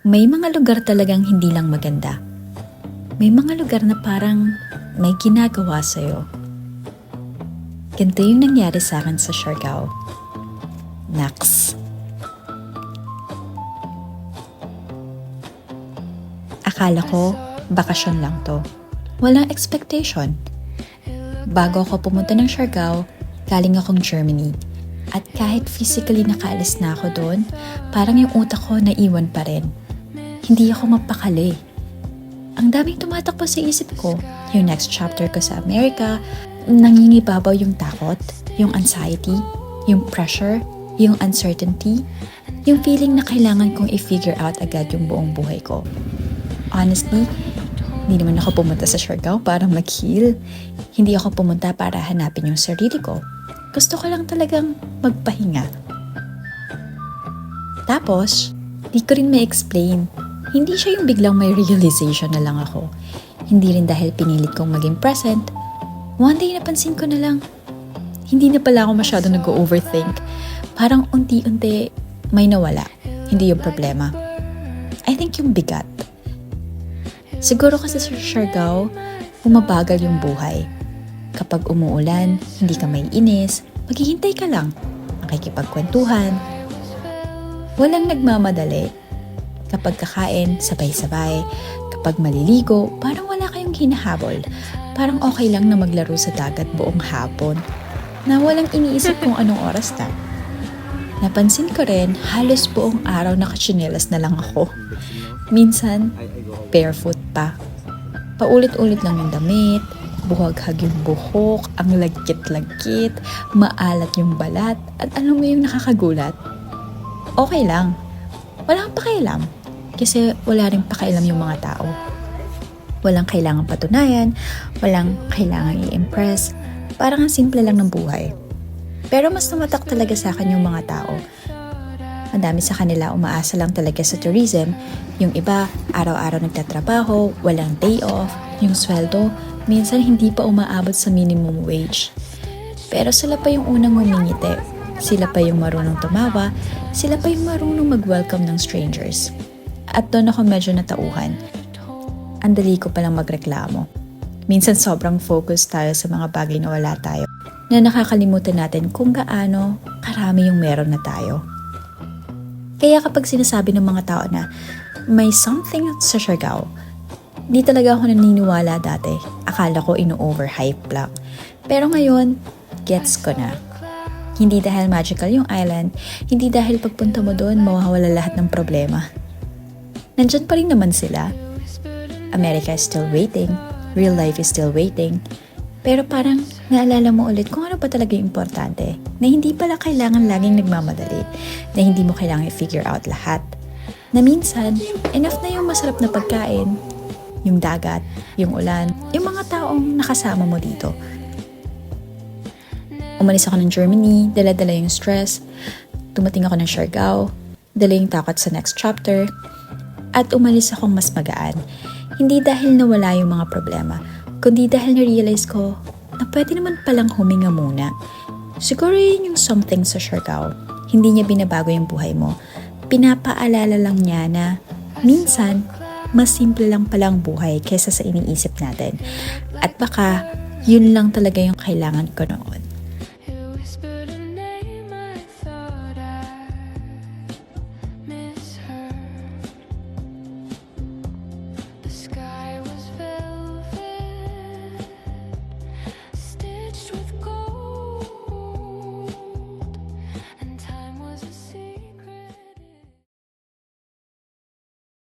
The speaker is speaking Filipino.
May mga lugar talagang hindi lang maganda. May mga lugar na parang may ginagawa sa'yo. Ganito yung nangyari sa akin sa Siargao. Naks. Akala ko, bakasyon lang to. Walang expectation. Bago ako pumunta ng Siargao, galing akong Germany. At kahit physically nakaalis na ako doon, parang yung utak ko naiwan pa rin. Hindi ako mapakali. Ang daming tumatakbo sa isip ko. Yung next chapter ko sa Amerika, nangingibabaw yung takot, yung anxiety, yung pressure, yung uncertainty, yung feeling na kailangan kong i-figure out agad yung buong buhay ko. Honestly, hindi naman ako pumunta sa Siargao para mag-heal. Hindi ako pumunta para hanapin yung sarili ko. Gusto ko lang talagang magpahinga. Tapos, di ko rin ma-explain. Hindi siya yung biglang may realization na lang ako. Hindi rin dahil pinilit kong maging present. One day napansin ko na lang, hindi na pala ako masyado nag-overthink. Parang unti-unti may nawala. Hindi yung problema. I think yung bigat. Siguro kasi sa Siargao, bumabagal yung buhay. Kapag umuulan, hindi ka may inis, maghihintay ka lang, makikipagkwentuhan. Walang nagmamadali. Kapag kakain, sabay-sabay. Kapag maliligo, parang wala kayong hinahabol. Parang okay lang na maglaro sa dagat buong hapon. Na walang iniisip kung anong oras na. Napansin ko rin, halos buong araw nakatsinelas na lang ako. Minsan, barefoot pa. Paulit-ulit lang yung damit, buhaghag yung buhok, ang lagkit-lagkit, maalat yung balat, at alam mo yung nakakagulat. Okay lang. Wala kang pakialam. Kasi wala rin pakialam yung mga tao. Walang kailangang patunayan, walang kailangang i-impress. Parang ang simple lang ng buhay. Pero mas tumatak talaga sa akin yung mga tao. Ang dami sa kanila umaasa lang talaga sa tourism. Yung iba, araw-araw nagtatrabaho, walang day off, yung sweldo, minsan hindi pa umaabot sa minimum wage. Pero sila pa yung unang humingiti. Sila pa yung marunong tumawa, sila pa yung marunong mag-welcome ng strangers. At doon ako medyo natauhan. Ang dali ko palang magreklamo. Minsan sobrang focus tayo sa mga bagay na wala tayo, na nakakalimutan natin kung gaano karami yung meron na tayo. Kaya kapag sinasabi ng mga tao na may something sa Siargao, di talaga ako naniniwala dati. Akala ko ino-overhype lang. Pero ngayon, gets ko na. Hindi dahil magical yung island, hindi dahil pagpunta mo doon, mawawala lahat ng problema. Nandyan pa rin naman sila. America is still waiting. Real life is still waiting. Pero parang naalala mo ulit kung ano pa talaga yung importante. Na hindi pala kailangan laging nagmamadali. Na hindi mo kailangan i-figure out lahat. Na minsan, enough na yung masarap na pagkain, yung dagat, yung ulan, yung mga taong nakasama mo dito. Umalis ako ng Germany, dala-dala yung stress. Tumating ako ng Siargao, dala yung takot sa next chapter. At umalis akong mas magaan. Hindi dahil nawala yung mga problema, kundi dahil na-realize ko na pwede naman palang huminga muna. Siguro yun yung something sa Siargao. Hindi niya binabago yung buhay mo. Pinapaalala lang niya na minsan, mas simple lang palang buhay kaysa sa iniisip natin. At baka, yun lang talaga yung kailangan ko noon.